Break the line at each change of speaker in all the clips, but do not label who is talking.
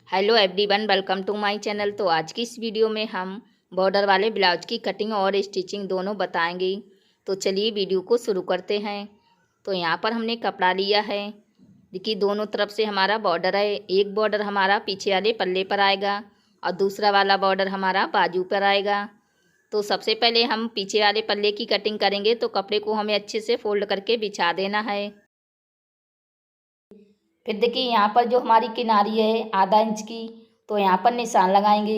Hello everyone, welcome to my channel. तो आज की इस वीडियो में हम बॉर्डर वाले ब्लाउज की कटिंग और स्टिचिंग दोनों बताएंगे। तो चलिए वीडियो को शुरू करते हैं। तो यहाँ पर हमने कपड़ा लिया है। देखिए दोनों तरफ से हमारा बॉर्डर है। एक बॉर्डर हमारा पीछे वाले पल्ले पर आएगा और दूसरा वाला बॉर्डर हमारा बाजू पर आएगा। तो सबसे पहले हम पीछे वाले पल्ले की कटिंग करेंगे। तो कपड़े को हमें अच्छे से फोल्ड करके बिछा देना है। फिर देखिए यहाँ पर जो हमारी किनारी है आधा इंच की, तो यहाँ पर निशान लगाएंगे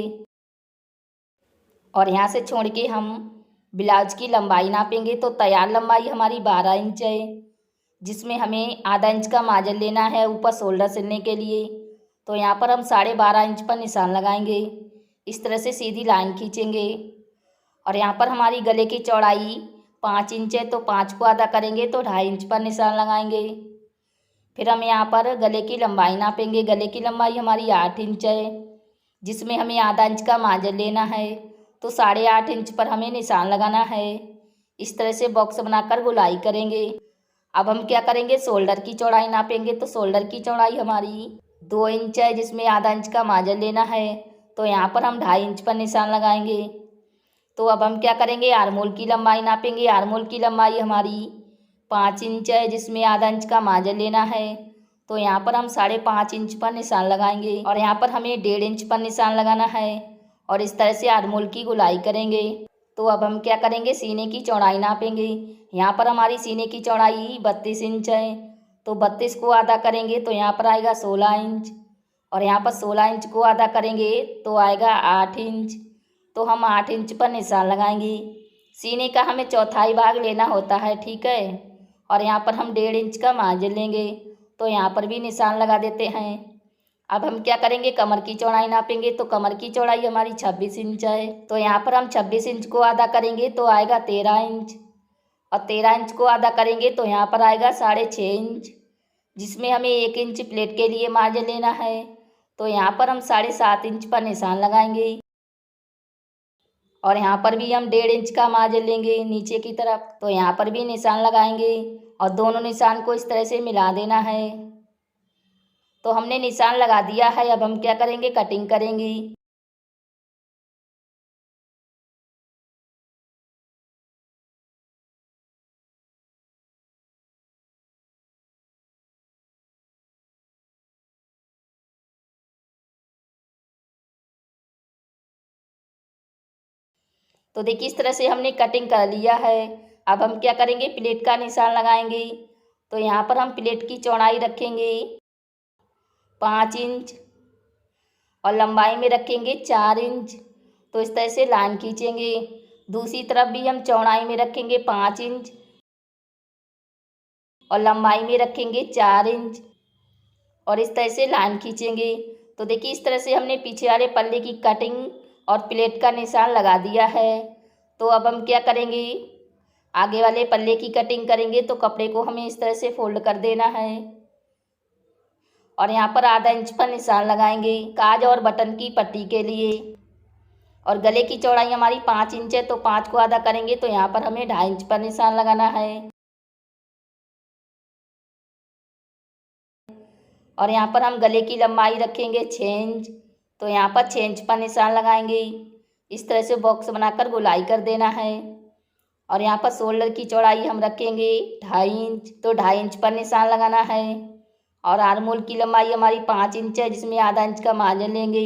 और यहाँ से छोड़ के हम ब्लाउज की लंबाई नापेंगे। तो तैयार लंबाई हमारी 12 इंच है, जिसमें हमें आधा इंच का मार्जिन लेना है ऊपर शोल्डर सिलने के लिए। तो यहाँ पर हम 12.5 इंच पर निशान लगाएंगे। इस तरह से सीधी लाइन खींचेंगे और यहाँ पर हमारी गले की चौड़ाई 5 इंच है, तो 5 को आधा करेंगे तो 2.5 इंच पर निशान लगाएंगे। फिर हम यहाँ पर गले की लंबाई नापेंगे। गले की लंबाई हमारी 8 इंच है, जिसमें हमें आधा इंच का मार्जिन लेना है। तो 8.5 इंच पर हमें निशान लगाना है। इस तरह से बॉक्स बनाकर गोलाई करेंगे। अब हम क्या करेंगे, शोल्डर की चौड़ाई नापेंगे। तो शोल्डर की चौड़ाई हमारी 2 इंच है, जिसमें आधा इंच का मार्जिन लेना है। तो यहाँ पर हम 2.5 इंच पर निशान लगाएंगे। तो अब हम क्या करेंगे, आर्मोल की लंबाई नापेंगे। आर्मोल की लंबाई हमारी 5 इंच है, जिसमें आधा इंच का मार्जिन लेना है। तो यहाँ पर हम 5.5 इंच पर निशान लगाएंगे और यहाँ पर हमें 1.5 इंच पर निशान लगाना है और इस तरह से आर्मोल की गोलाई करेंगे। तो अब हम क्या करेंगे, सीने की चौड़ाई नापेंगे। यहाँ पर हमारी सीने की चौड़ाई 32 इंच है, तो 32 को आधा करेंगे तो यहाँ पर आएगा 16 इंच और यहाँ पर 16 इंच को आधा करेंगे तो आएगा 8 इंच। तो हम 8 इंच पर निशान लगाएंगे। सीने का हमें चौथाई भाग लेना होता है, ठीक है। और यहाँ पर हम 1.5 इंच का मार्जिन लेंगे, तो यहाँ पर भी निशान लगा देते हैं। अब हम क्या करेंगे, कमर की चौड़ाई नापेंगे। तो कमर की चौड़ाई हमारी 26 इंच है, तो यहाँ पर हम 26 इंच को आधा करेंगे तो आएगा 13 इंच और 13 इंच को आधा करेंगे तो यहाँ पर आएगा 6.5 इंच, जिसमें हमें 1 इंच प्लेट के लिए मार्जिन लेना है। तो यहाँ पर हम 7.5 इंच पर निशान लगाएंगे और यहाँ पर भी हम 1.5 इंच का मार्जिन लेंगे नीचे की तरफ। तो यहाँ पर भी निशान लगाएंगे और दोनों निशान को इस तरह से मिला देना है। तो हमने निशान लगा दिया है। अब हम क्या करेंगे, कटिंग करेंगे। तो देखिए इस तरह से हमने कटिंग कर लिया है। अब हम क्या करेंगे, प्लेट का निशान लगाएंगे। तो यहाँ पर हम प्लेट की चौड़ाई रखेंगे 5 इंच और लंबाई में रखेंगे 4 इंच। तो इस तरह से लाइन खींचेंगे। दूसरी तरफ भी हम चौड़ाई में रखेंगे 5 इंच और लंबाई में रखेंगे 4 इंच और इस तरह से लाइन खींचेंगे। तो देखिए इस तरह से हमने पीछे वाले पल्ले की कटिंग और प्लेट का निशान लगा दिया है। तो अब हम क्या करेंगे, आगे वाले पल्ले की कटिंग करेंगे। तो कपड़े को हमें इस तरह से फोल्ड कर देना है और यहाँ पर आधा इंच पर निशान लगाएंगे काज और बटन की पट्टी के लिए। और गले की चौड़ाई हमारी 5 इंच है, तो 5 को आधा करेंगे तो यहाँ पर हमें 2.5 इंच पर निशान लगाना है और यहाँ पर हम गले की लंबाई रखेंगे 6 इंच। तो यहाँ पर 6 इंच पर निशान लगाएंगे। इस तरह से बॉक्स बनाकर गोलाई कर देना है और यहाँ पर शोल्डर की चौड़ाई हम रखेंगे 2.5 इंच। तो 2.5 इंच पर निशान लगाना है और आर्मोल की लंबाई हमारी 5 इंच है, जिसमें आधा इंच का मार्जिन लेंगे।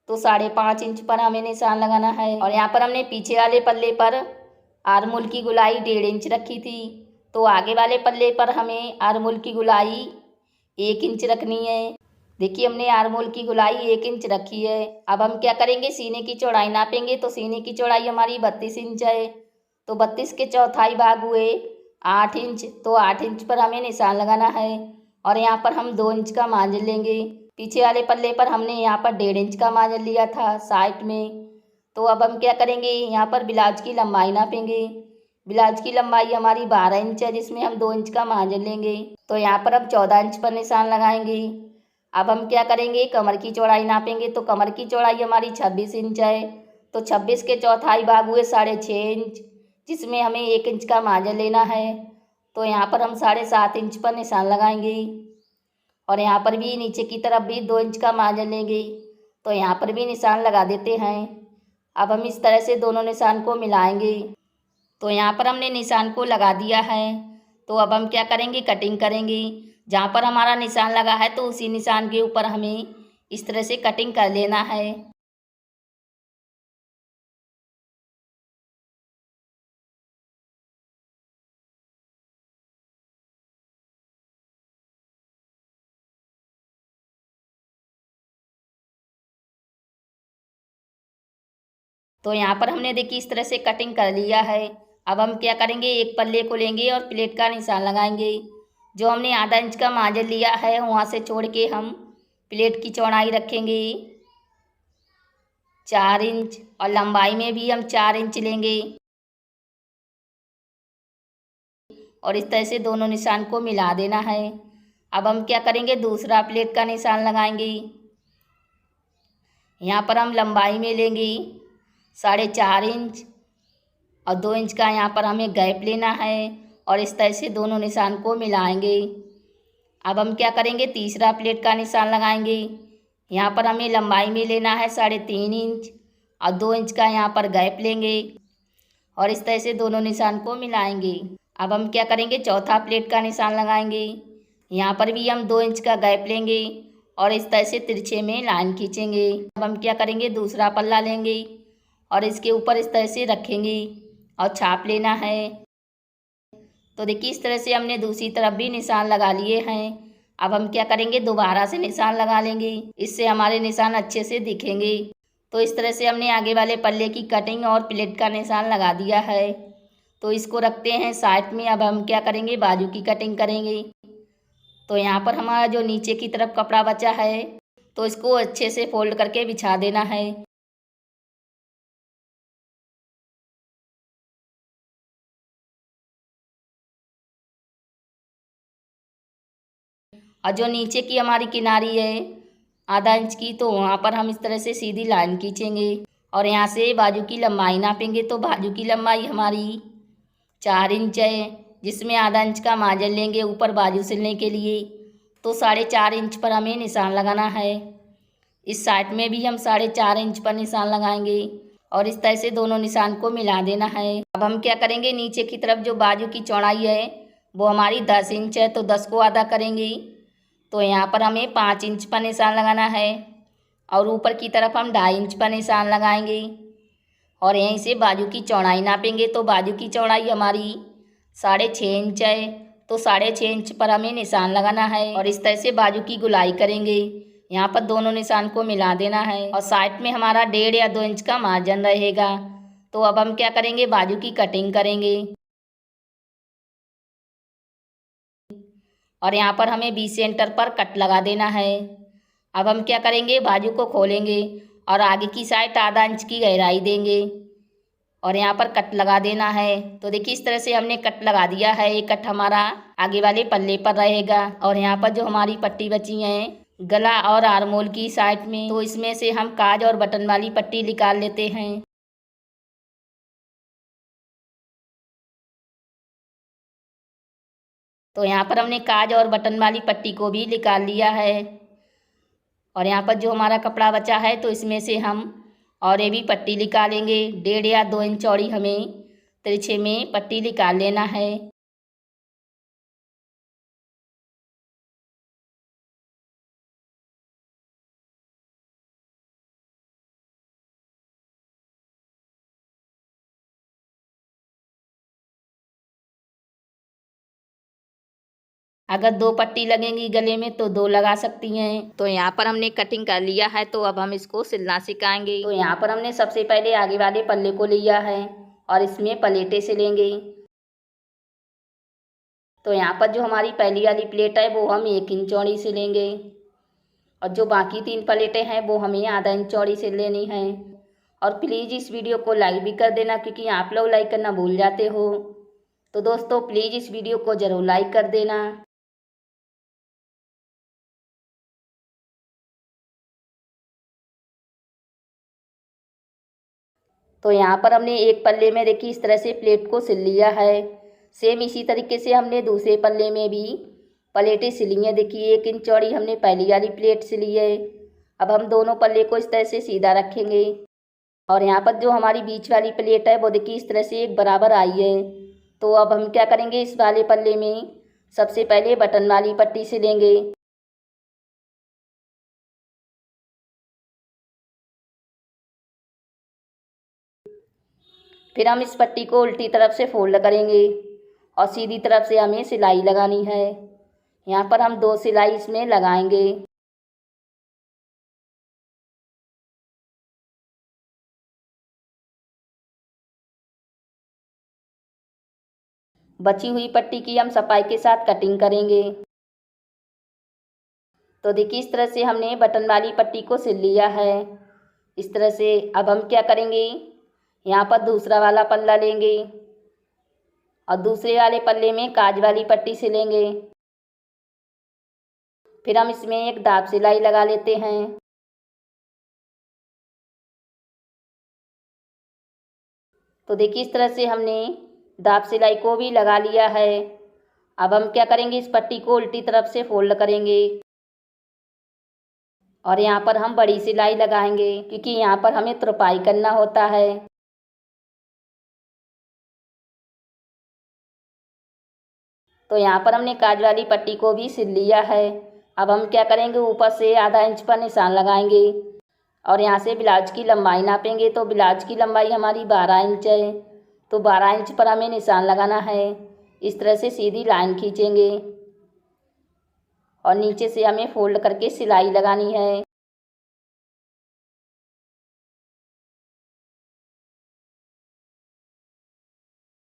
तो 5.5 इंच पर हमें निशान लगाना है और यहाँ पर हमने पीछे वाले पल्ले पर आर्मोल की गोलाई 1.5 इंच रखी थी। तो आगे वाले पल्ले पर हमें आर्मोल की गोलाई 1 इंच रखनी है। देखिए हमने आर्मोल की गोलाई 1 इंच रखी है। अब हम क्या करेंगे, सीने की चौड़ाई नापेंगे। तो सीने की चौड़ाई हमारी 32 इंच है, तो 32 के चौथाई भाग हुए 8 इंच। तो 8 इंच पर हमें निशान लगाना है और यहाँ पर हम 2 इंच का मार्जिन लेंगे। पीछे वाले पल्ले पर हमने यहाँ पर 1.5 इंच का मार्जिन लिया था साइड में। तो अब हम क्या करेंगे, यहाँ पर ब्लाउज की लंबाई नापेंगे। ब्लाउज की लंबाई हमारी 12 इंच है, जिसमें हम 2 इंच का मार्जिन लेंगे। तो यहाँ पर हम 14 इंच पर निशान लगाएंगे। अब हम क्या करेंगे, कमर की चौड़ाई नापेंगे। तो कमर की चौड़ाई हमारी 26 इंच है, तो 26 के चौथाई भाग हुए 6.5 इंच, जिसमें हमें 1 इंच का मार्जिन लेना है। तो यहाँ पर हम 7.5 इंच पर निशान लगाएंगे और यहाँ पर भी नीचे की तरफ भी 2 इंच का मार्जिन लेंगे, तो यहाँ पर भी निशान लगा देते हैं। अब हम इस तरह से दोनों निशान को मिलाएंगे। तो यहाँ पर हमने निशान को लगा दिया है। तो अब हम क्या करेंगे, कटिंग करेंगे। जहाँ पर हमारा निशान लगा है तो उसी निशान के ऊपर हमें इस तरह से कटिंग कर लेना है। तो यहाँ पर हमने देखिए इस तरह से कटिंग कर लिया है। अब हम क्या करेंगे, एक पल्ले को लेंगे और प्लेट का निशान लगाएंगे। जो हमने आधा इंच का मार्जिन लिया है वहाँ से छोड़ के हम प्लेट की चौड़ाई रखेंगे 4 इंच, और लंबाई में भी हम 4 इंच लेंगे। और इस तरह से दोनों निशान को मिला देना है। अब हम क्या करेंगे, दूसरा प्लेट का निशान लगाएंगे। यहाँ पर हम लंबाई में लेंगे 4.5 इंच, और 2 इंच का यहाँ पर हमें गैप लेना है, और इस तरह से दोनों निशान को मिलाएंगे। अब हम क्या करेंगे, तीसरा प्लेट का निशान लगाएंगे। यहाँ पर हमें लंबाई में लेना है 3.5 इंच, और 2 इंच का यहाँ पर गैप लेंगे, और इस तरह से दोनों निशान को मिलाएंगे। अब हम क्या करेंगे, चौथा प्लेट का निशान लगाएंगे। यहाँ पर भी हम 2 इंच का गैप लेंगे, और इस तरह से तिरछे में लाइन खींचेंगे। अब हम क्या करेंगे, दूसरा पल्ला लेंगे और इसके ऊपर इस तरह से रखेंगे और छाप लेना है। तो देखिए इस तरह से हमने दूसरी तरफ भी निशान लगा लिए हैं। अब हम क्या करेंगे, दोबारा से निशान लगा लेंगे, इससे हमारे निशान अच्छे से दिखेंगे। तो इस तरह से हमने आगे वाले पल्ले की कटिंग और प्लेट का निशान लगा दिया है। तो इसको रखते हैं साइड में। अब हम क्या करेंगे, बाजू की कटिंग करेंगे। तो यहाँ पर हमारा जो नीचे की तरफ कपड़ा बचा है तो इसको अच्छे से फोल्ड करके बिछा देना है। और जो नीचे की हमारी किनारी है आधा इंच की, तो वहाँ पर हम इस तरह से सीधी लाइन खींचेंगे और यहाँ से बाजू की लंबाई नापेंगे। तो बाजू की लंबाई हमारी 4 इंच है, जिसमें आधा इंच का मार्जिन लेंगे ऊपर बाजू सिलने के लिए। तो 4.5 इंच पर हमें निशान लगाना है। इस साइड में भी हम 4.5 इंच पर निशान लगाएंगे और इस तरह से दोनों निशान को मिला देना है। अब हम क्या करेंगे, नीचे की तरफ जो बाजू की चौड़ाई है वो हमारी 10 इंच है, तो 10 को आधा करेंगे। तो यहाँ पर हमें 5 इंच पर निशान लगाना है और ऊपर की तरफ हम 2.5 इंच पर निशान लगाएंगे और यहीं से बाजू की चौड़ाई नापेंगे। तो बाजू की चौड़ाई हमारी 6.5 इंच है, तो 6.5 इंच पर हमें निशान लगाना है और इस तरह से बाजू की गुलाई करेंगे। यहाँ पर दोनों निशान को मिला देना है और साइड में हमारा 1.5 या 2 इंच का मार्जिन रहेगा। तो अब हम क्या करेंगे, बाजू की कटिंग करेंगे और यहाँ पर हमें बी सेंटर पर कट लगा देना है। अब हम क्या करेंगे, बाजू को खोलेंगे और आगे की साइड आधा इंच की गहराई देंगे और यहाँ पर कट लगा देना है। तो देखिए इस तरह से हमने कट लगा दिया है। ये कट हमारा आगे वाले पल्ले पर रहेगा और यहाँ पर जो हमारी पट्टी बची है गला और आर्मोल की साइड में, तो इसमें से हम काज और बटन वाली पट्टी निकाल लेते हैं। तो यहाँ पर हमने काज और बटन वाली पट्टी को भी निकाल लिया है और यहाँ पर जो हमारा कपड़ा बचा है तो इसमें से हम और ये भी पट्टी निकालेंगे। 1.5 या 2 इंच चौड़ी हमें तिरछे में पट्टी निकाल लेना है। अगर 2 पट्टी लगेंगी गले में तो 2 लगा सकती हैं। तो यहाँ पर हमने कटिंग कर लिया है, तो अब हम इसको सिलना सिखाएंगे। तो यहाँ पर हमने सबसे पहले आगे वाले पल्ले को लिया है और इसमें पलेटे सिलेंगे। तो यहाँ पर जो हमारी पहली वाली प्लेट है वो हम 1 इंच चौड़ी सिलेंगे और जो बाकी 3 प्लेटें हैं वो हमें आधा इंच चौड़ी सिल लेनी है। और प्लीज़ इस वीडियो को लाइक भी कर देना, क्योंकि आप लोग लाइक करना भूल जाते हो। तो दोस्तों प्लीज़ इस वीडियो को ज़रूर लाइक कर देना। तो यहाँ पर हमने एक पल्ले में देखिए इस तरह से प्लेट को सिल लिया है। सेम इसी तरीके से हमने दूसरे पल्ले में भी प्लेटें सिली हैं। देखिए 1 इंच चौड़ी हमने पहली वाली प्लेट सिली है। अब हम दोनों पल्ले को इस तरह से सीधा रखेंगे और यहाँ पर जो हमारी बीच वाली प्लेट है वो देखिए इस तरह से एक बराबर आई है। तो अब हम क्या करेंगे, इस वाले पल्ले में सबसे पहले बटन वाली पट्टी सिलेंगे। फिर हम इस पट्टी को उल्टी तरफ से फोल्ड करेंगे और सीधी तरफ से हमें सिलाई लगानी है। यहाँ पर हम 2 सिलाई इसमें लगाएंगे। बची हुई पट्टी की हम सफाई के साथ कटिंग करेंगे। तो देखिए इस तरह से हमने बटन वाली पट्टी को सिल लिया है। इस तरह से अब हम क्या करेंगे, यहाँ पर दूसरा वाला पल्ला लेंगे और दूसरे वाले पल्ले में काज वाली पट्टी सिलेंगे। फिर हम इसमें एक दाब सिलाई लगा लेते हैं। तो देखिए इस तरह से हमने दाब सिलाई को भी लगा लिया है। अब हम क्या करेंगे, इस पट्टी को उल्टी तरफ से फोल्ड करेंगे और यहाँ पर हम बड़ी सिलाई लगाएंगे क्योंकि यहाँ पर हमें तुरपाई करना होता है। तो यहाँ पर हमने काज वाली पट्टी को भी सिल लिया है। अब हम क्या करेंगे, ऊपर से आधा इंच पर निशान लगाएंगे और यहाँ से ब्लाउज की लंबाई नापेंगे। तो ब्लाउज की लंबाई हमारी 12 इंच है। तो 12 इंच पर हमें निशान लगाना है। इस तरह से सीधी लाइन खींचेंगे और नीचे से हमें फोल्ड करके सिलाई लगानी है।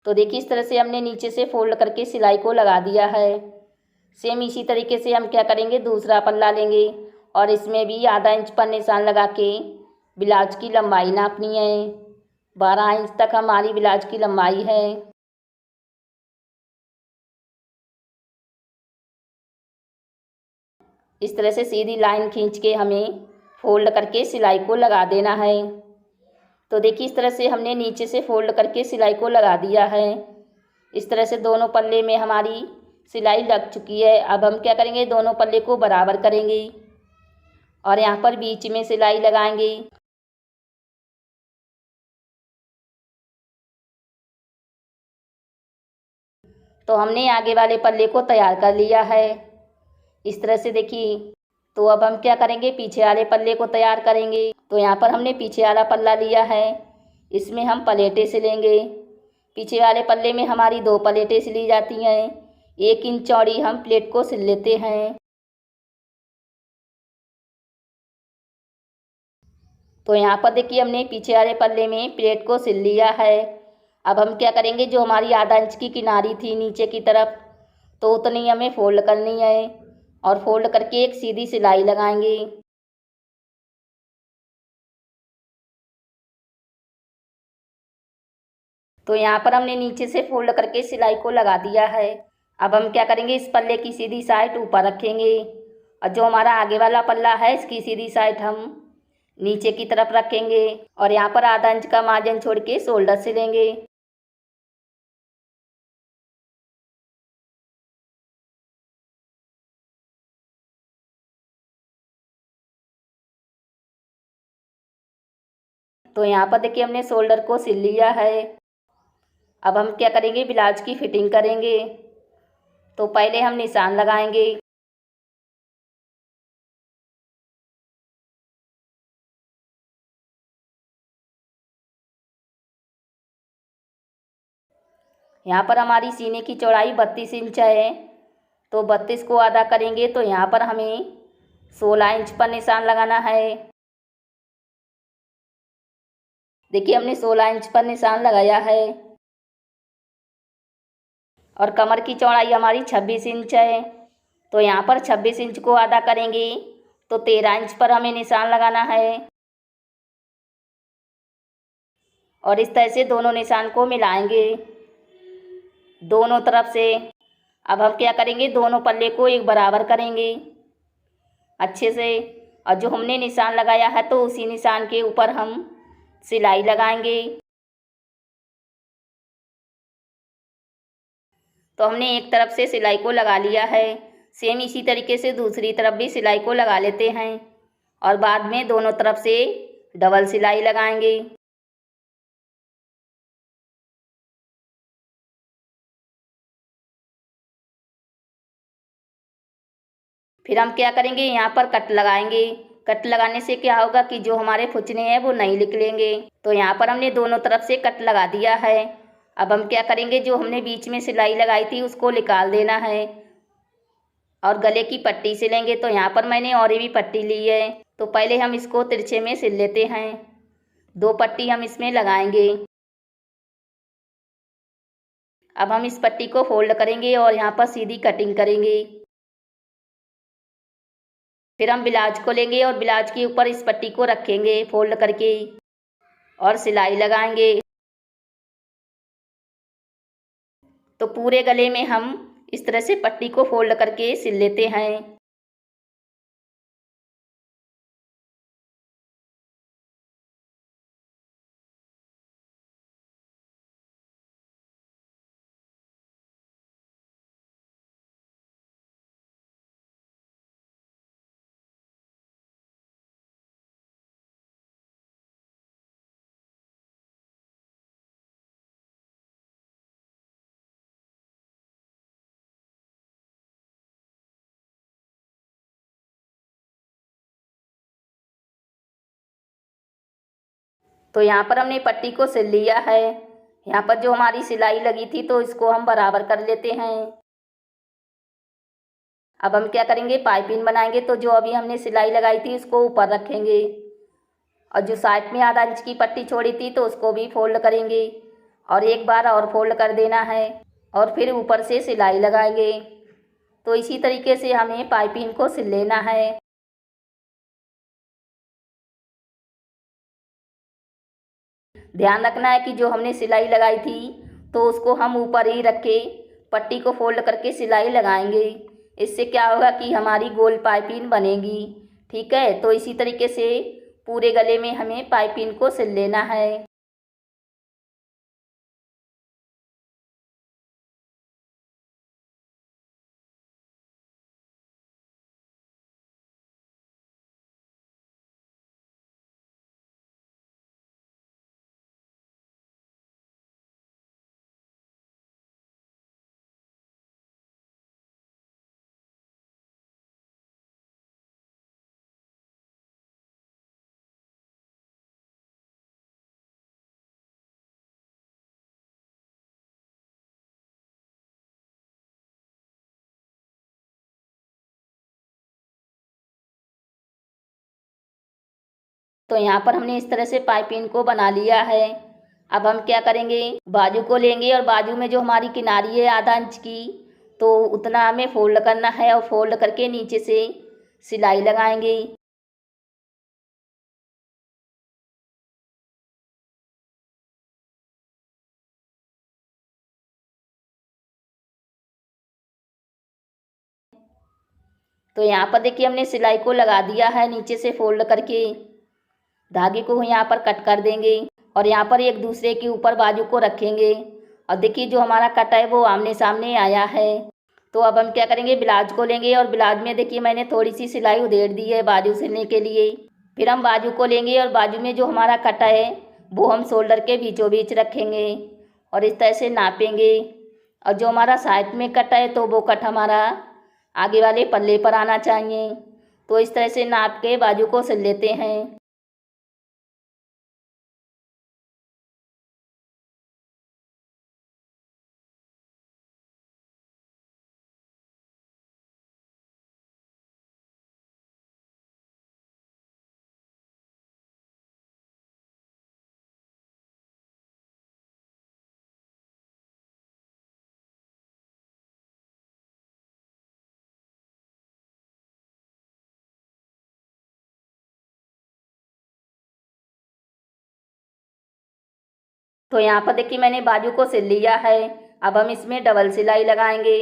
तो देखिए इस तरह से हमने नीचे से फोल्ड करके सिलाई को लगा दिया है। सेम इसी तरीके से हम क्या करेंगे, दूसरा पल्ला लेंगे और इसमें भी आधा इंच पर निशान लगा के ब्लाउज की लंबाई नापनी है। 12 इंच तक हमारी ब्लाउज की लंबाई है। इस तरह से सीधी लाइन खींच के हमें फोल्ड करके सिलाई को लगा देना है। तो देखिए इस तरह से हमने नीचे से फोल्ड करके सिलाई को लगा दिया है। इस तरह से दोनों पल्ले में हमारी सिलाई लग चुकी है। अब हम क्या करेंगे, दोनों पल्ले को बराबर करेंगे और यहाँ पर बीच में सिलाई लगाएंगे। तो हमने आगे वाले पल्ले को तैयार कर लिया है इस तरह से देखिए। तो अब हम क्या करेंगे, पीछे वाले पल्ले को तैयार करेंगे। तो यहाँ पर हमने पीछे वाला पल्ला लिया है, इसमें हम प्लेटें सिलेंगे। पीछे वाले पल्ले में हमारी 2 प्लेटें सिली जाती हैं। 1 इंच चौड़ी हम प्लेट को सिल लेते हैं। तो यहाँ पर देखिए हमने पीछे वाले पल्ले में प्लेट को सिल लिया है। अब हम क्या करेंगे, जो हमारी आधा इंच की किनारी थी नीचे की तरफ, तो उतनी हमें फोल्ड करनी है और फोल्ड करके एक सीधी सिलाई लगाएंगे। तो यहाँ पर हमने नीचे से फोल्ड करके सिलाई को लगा दिया है। अब हम क्या करेंगे, इस पल्ले की सीधी साइड ऊपर रखेंगे और जो हमारा आगे वाला पल्ला है इसकी सीधी साइड हम नीचे की तरफ रखेंगे और यहाँ पर आधा इंच का मार्जिन छोड़ के शोल्डर सिलेंगे। तो यहाँ पर देखिए हमने शोल्डर को सिल लिया है। अब हम क्या करेंगे, ब्लाउज की फिटिंग करेंगे। तो पहले हम निशान लगाएंगे। यहाँ पर हमारी सीने की चौड़ाई 32 इंच है। तो 32 को आधा करेंगे तो यहाँ पर हमें 16 इंच पर निशान लगाना है। देखिए हमने 16 इंच पर निशान लगाया है और कमर की चौड़ाई हमारी 26 इंच है। तो यहाँ पर 26 इंच को आधा करेंगे तो 13 इंच पर हमें निशान लगाना है और इस तरह से दोनों निशान को मिलाएंगे दोनों तरफ से। अब हम क्या करेंगे, दोनों पल्ले को एक बराबर करेंगे अच्छे से और जो हमने निशान लगाया है तो उसी निशान के ऊपर हम सिलाई लगाएंगे। तो हमने एक तरफ से सिलाई को लगा लिया है। सेम इसी तरीके से दूसरी तरफ भी सिलाई को लगा लेते हैं और बाद में दोनों तरफ से डबल सिलाई लगाएंगे। फिर हम क्या करेंगे, यहाँ पर कट लगाएंगे। कट लगाने से क्या होगा कि जो हमारे फुचने हैं वो नहीं निकलेंगे। तो यहाँ पर हमने दोनों तरफ से कट लगा दिया है। अब हम क्या करेंगे, जो हमने बीच में सिलाई लगाई थी उसको निकाल देना है और गले की पट्टी सिलेंगे। तो यहाँ पर मैंने और भी पट्टी ली है। तो पहले हम इसको तिरछे में सिल लेते हैं। 2 पट्टी हम इसमें लगाएंगे। अब हम इस पट्टी को फोल्ड करेंगे और यहाँ पर सीधी कटिंग करेंगे। फिर हम ब्लाउज को लेंगे और ब्लाउज के ऊपर इस पट्टी को रखेंगे फोल्ड करके और सिलाई लगाएंगे। तो पूरे गले में हम इस तरह से पट्टी को फोल्ड करके सिल लेते हैं। तो यहाँ पर हमने पट्टी को सिल लिया है। यहाँ पर जो हमारी सिलाई लगी थी तो इसको हम बराबर कर लेते हैं। अब हम क्या करेंगे, पाइपिंग बनाएंगे। तो जो अभी हमने सिलाई लगाई थी उसको ऊपर रखेंगे और जो साइड में आधा इंच की पट्टी छोड़ी थी तो उसको भी फोल्ड करेंगे और एक बार और फोल्ड कर देना है और फिर ऊपर से सिलाई लगाएंगे। तो इसी तरीके से हमें पाइपिंग को सिल लेना है। ध्यान रखना है कि जो हमने सिलाई लगाई थी तो उसको हम ऊपर ही रख के पट्टी को फोल्ड करके सिलाई लगाएंगे। इससे क्या होगा कि हमारी गोल पाइपिंग बनेगी। ठीक है, तो इसी तरीके से पूरे गले में हमें पाइपिंग को सिल लेना है। तो यहाँ पर हमने इस तरह से पाइपिंग को बना लिया है। अब हम क्या करेंगे, बाजू को लेंगे और बाजू में जो हमारी किनारी है आधा इंच की तो उतना हमें फोल्ड करना है और फोल्ड करके नीचे से सिलाई लगाएंगे। तो यहाँ पर देखिए हमने सिलाई को लगा दिया है नीचे से फोल्ड करके। धागे को यहाँ पर कट कर देंगे और यहाँ पर एक दूसरे के ऊपर बाजू को रखेंगे और देखिए जो हमारा कट है वो आमने सामने आया है। तो अब हम क्या करेंगे, ब्लाउज को लेंगे और ब्लाउज में देखिए मैंने थोड़ी सी सिलाई उधेड़ दी है बाजू सिलने के लिए। फिर हम बाजू को लेंगे और बाजू में जो हमारा कटा है वो हम शोल्डर के बीचों बीच रखेंगे और इस तरह से नापेंगे। और जो हमारा साइड में कटा है तो वो कट हमारा आगे वाले पल्ले पर आना चाहिए। तो इस तरह से नाप के बाजू को सिल लेते हैं। तो यहाँ पर देखिए मैंने बाजू को सिल लिया है। अब हम इसमें डबल सिलाई लगाएंगे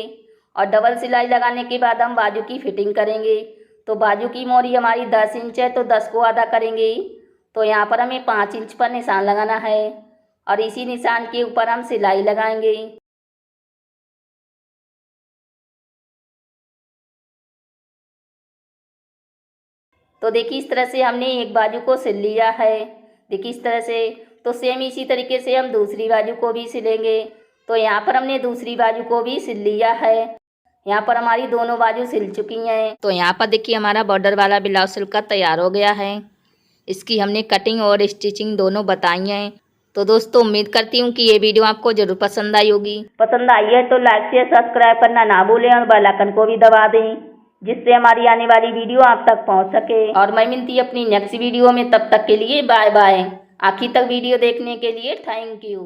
और डबल सिलाई लगाने के बाद हम बाजू की फिटिंग करेंगे। तो बाजू की मोरी हमारी 10 इंच है तो 10 को आधा करेंगे। तो यहाँ पर हमें 5 इंच पर निशान लगाना है और इसी निशान के ऊपर हम सिलाई लगाएंगे। तो देखिए इस तरह से हमने एक बाजू को सिल लिया है। देखिए इस तरह से। तो सेम इसी तरीके से हम दूसरी बाजू को भी सिलेंगे। तो यहाँ पर हमने दूसरी बाजू को भी सिल लिया है। यहाँ पर हमारी दोनों बाजू सिल चुकी हैं। तो यहाँ पर देखिए हमारा बॉर्डर वाला ब्लाउज सिलकर तैयार हो गया है। इसकी हमने कटिंग और स्टिचिंग दोनों बताई हैं। तो दोस्तों उम्मीद करती हूँ कि ये वीडियो आपको ज़रूर पसंद आई होगी। पसंद आई है तो लाइक शेयर सब्सक्राइब करना ना भूलें और बेल आइकन को भी दबा दें, जिससे हमारी आने वाली वीडियो आप तक पहुँच सके। और मैं मिलती अपनी नेक्स्ट वीडियो में, तब तक के लिए बाय बाय। आखिर तक वीडियो देखने के लिए थैंक यू।